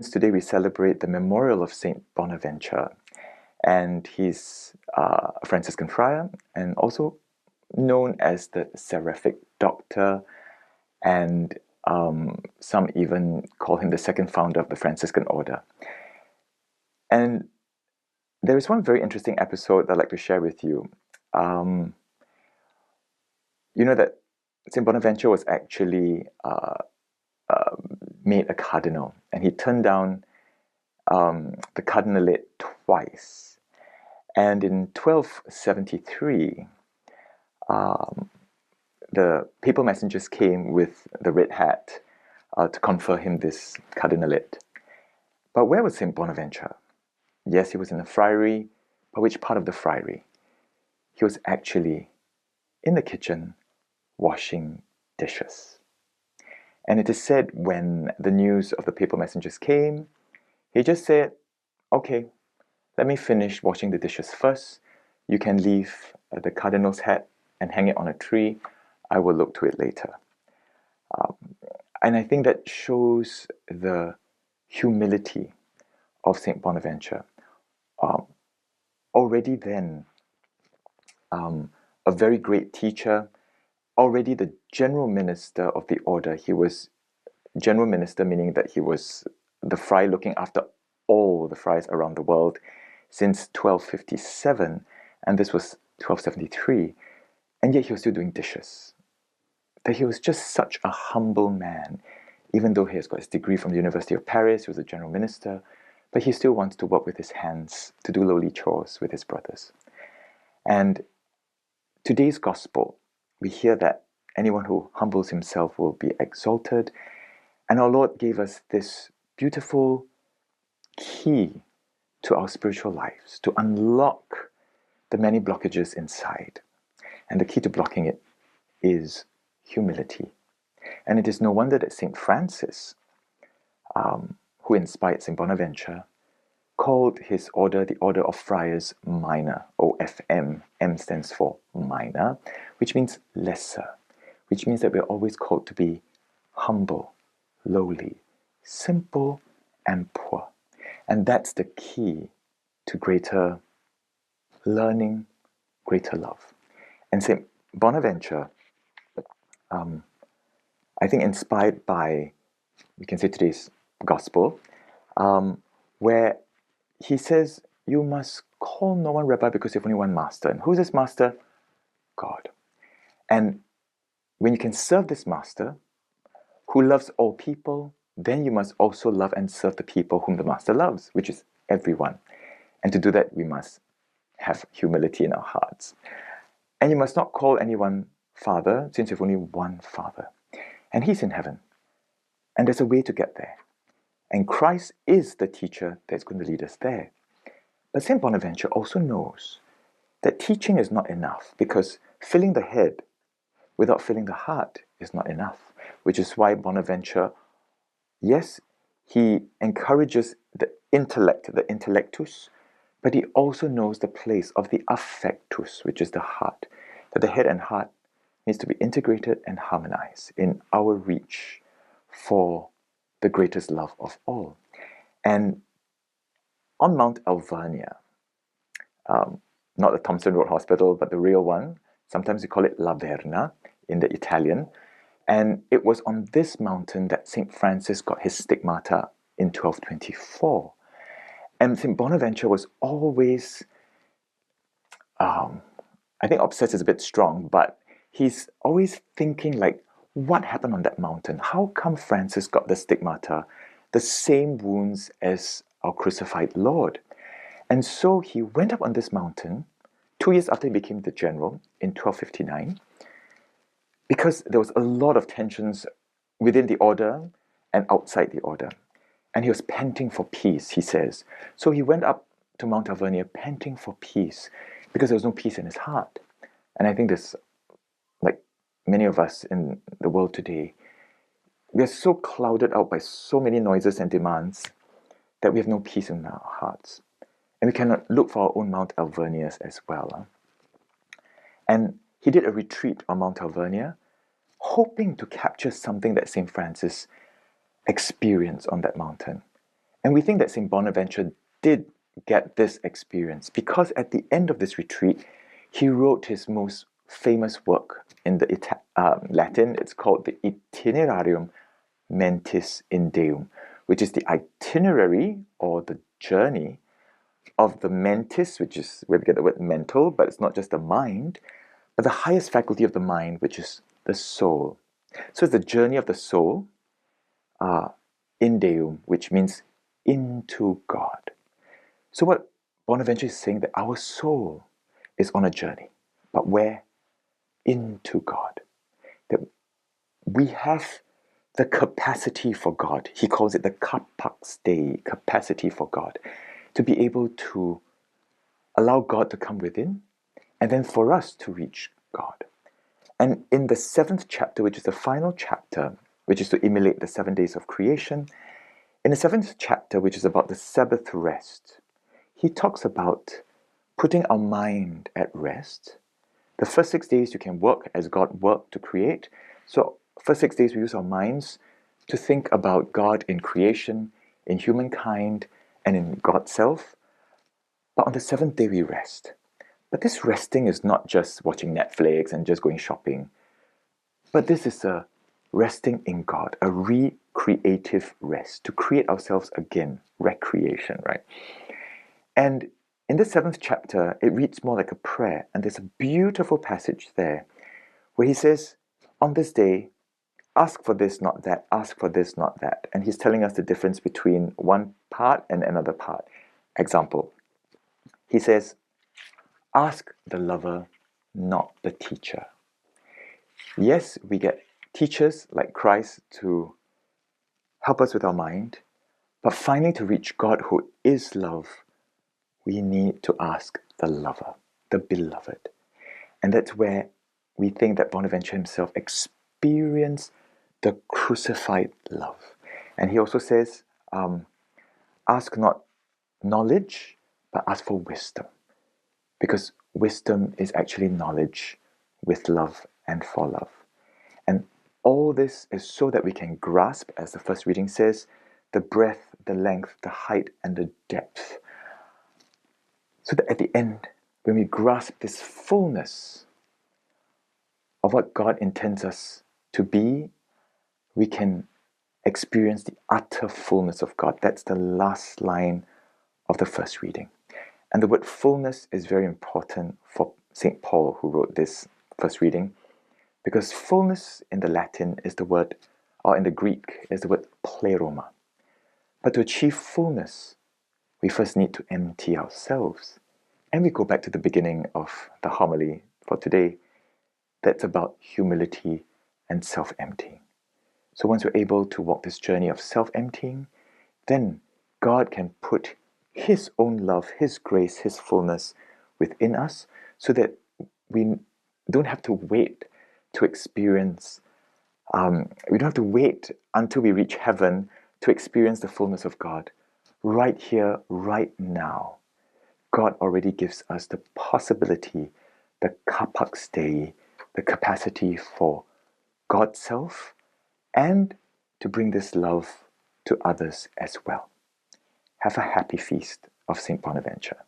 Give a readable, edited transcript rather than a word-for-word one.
Today we celebrate the memorial of Saint Bonaventure, and he's a Franciscan friar and also known as the Seraphic Doctor, and some even call him the second founder of the Franciscan Order. And there is one very interesting episode that I'd like to share with you. You know that Saint Bonaventure was actually made a cardinal, and he turned down the cardinalate twice. And in 1273, the papal messengers came with the red hat to confer him this cardinalate. But where was St. Bonaventure? Yes, he was in the friary, but which part of the friary? He was actually in the kitchen washing dishes. And it is said when the news of the papal messengers came, he just said, okay, let me finish washing the dishes first. You can leave the cardinal's hat and hang it on a tree. I will look to it later. And I think that shows the humility of St. Bonaventure. Already then, a very great teacher, already the general minister of the order. He was general minister, meaning that he was the friar looking after all the friars around the world since 1257, and this was 1273, and yet he was still doing dishes. That he was just such a humble man, even though he has got his degree from the University of Paris, he was a general minister, but he still wants to work with his hands, to do lowly chores with his brothers. And today's gospel, we hear that anyone who humbles himself will be exalted, and our Lord gave us this beautiful key to our spiritual lives, to unlock the many blockages inside. And the key to blocking it is humility. And it is no wonder that St. Francis, who inspired St. Bonaventure, called his order the Order of Friars Minor, OFM. M stands for minor, which means lesser, which means that we're always called to be humble, lowly, simple, and poor. And that's the key to greater learning, greater love. And St. Bonaventure, I think inspired by, we can say today's gospel, where he says, you must call no one rabbi because you have only one master. And who's this master? God. And when you can serve this master, who loves all people, then you must also love and serve the people whom the master loves, which is everyone. And to do that, we must have humility in our hearts. And you must not call anyone father, since you have only one father. And he's in heaven. And there's a way to get there. And Christ is the teacher that's going to lead us there. But St. Bonaventure also knows that teaching is not enough, because filling the head without filling the heart is not enough, which is why Bonaventure, yes, he encourages the intellect, the intellectus, but he also knows the place of the affectus, which is the heart, that the head and heart needs to be integrated and harmonized in our reach for the greatest love of all. And on Mount Alvernia, not the Thompson Road Hospital, but the real one, sometimes we call it La Verna in the Italian, and it was on this mountain that St. Francis got his stigmata in 1224. And St. Bonaventure was always, I think obsessed is a bit strong, but he's always thinking like, what happened on that mountain? How come Francis got the stigmata, the same wounds as our crucified Lord? And so he went up on this mountain 2 years after he became the general in 1259, because there was a lot of tensions within the order and outside the order. And he was panting for peace, he says. So he went up to Mount Alvernia panting for peace, because there was no peace in his heart. And I think this, like many of us in the world today, we are so clouded out by so many noises and demands that we have no peace in our hearts. And we cannot look for our own Mount Alvernias as well. And he did a retreat on Mount Alvernia, hoping to capture something that St. Francis experienced on that mountain. And we think that St. Bonaventure did get this experience because at the end of this retreat, he wrote his most famous work in the Latin. It's called the Itinerarium Mentis in Deum, which is the itinerary or the journey of the mentis, which is where we get the word mental, but it's not just the mind, but the highest faculty of the mind, which is the soul. So it's the journey of the soul in Deum, which means into God. So what Bonaventure is saying that our soul is on a journey, but where? Into God. That we have the capacity for God. He calls it the capax Dei, capacity for God, to be able to allow God to come within, and then for us to reach God. And in the 7th chapter, which is the final chapter, which is to emulate the 7 days of creation, in the 7th chapter, which is about the Sabbath rest, he talks about putting our mind at rest. The first 6 days you can work as God worked to create. So first 6 days we use our minds to think about God in creation, in humankind, and in God's self. But on the 7th day we rest. But this resting is not just watching Netflix and just going shopping. But this is a resting in God, a recreative rest, to create ourselves again, recreation, right? And in the 7th chapter, it reads more like a prayer, and there's a beautiful passage there where he says, on this day, ask for this, not that, ask for this, not that. And he's telling us the difference between one part and another part. Example, he says, ask the lover, not the teacher. Yes, we get teachers like Christ to help us with our mind, but finally to reach God who is love, we need to ask the lover, the beloved. And that's where we think that Bonaventure himself experienced the crucified love. And he also says, ask not knowledge, but ask for wisdom. Because wisdom is actually knowledge with love and for love. And all this is so that we can grasp, as the first reading says, the breadth, the length, the height, and the depth. So that at the end, when we grasp this fullness of what God intends us to be, we can experience the utter fullness of God. That's the last line of the first reading. And the word fullness is very important for St. Paul, who wrote this first reading, because fullness in the Latin is the word, or in the Greek, is the word pleroma. But to achieve fullness, we first need to empty ourselves. And we go back to the beginning of the homily for today. That's about humility and self-emptying. So once we're able to walk this journey of self-emptying, then God can put His own love, His grace, His fullness within us so that we don't have to wait to experience, we don't have to wait until we reach heaven to experience the fullness of God. Right here, right now, God already gives us the possibility, the capax Dei, the capacity for God's self and to bring this love to others as well. Have a happy feast of St. Bonaventure.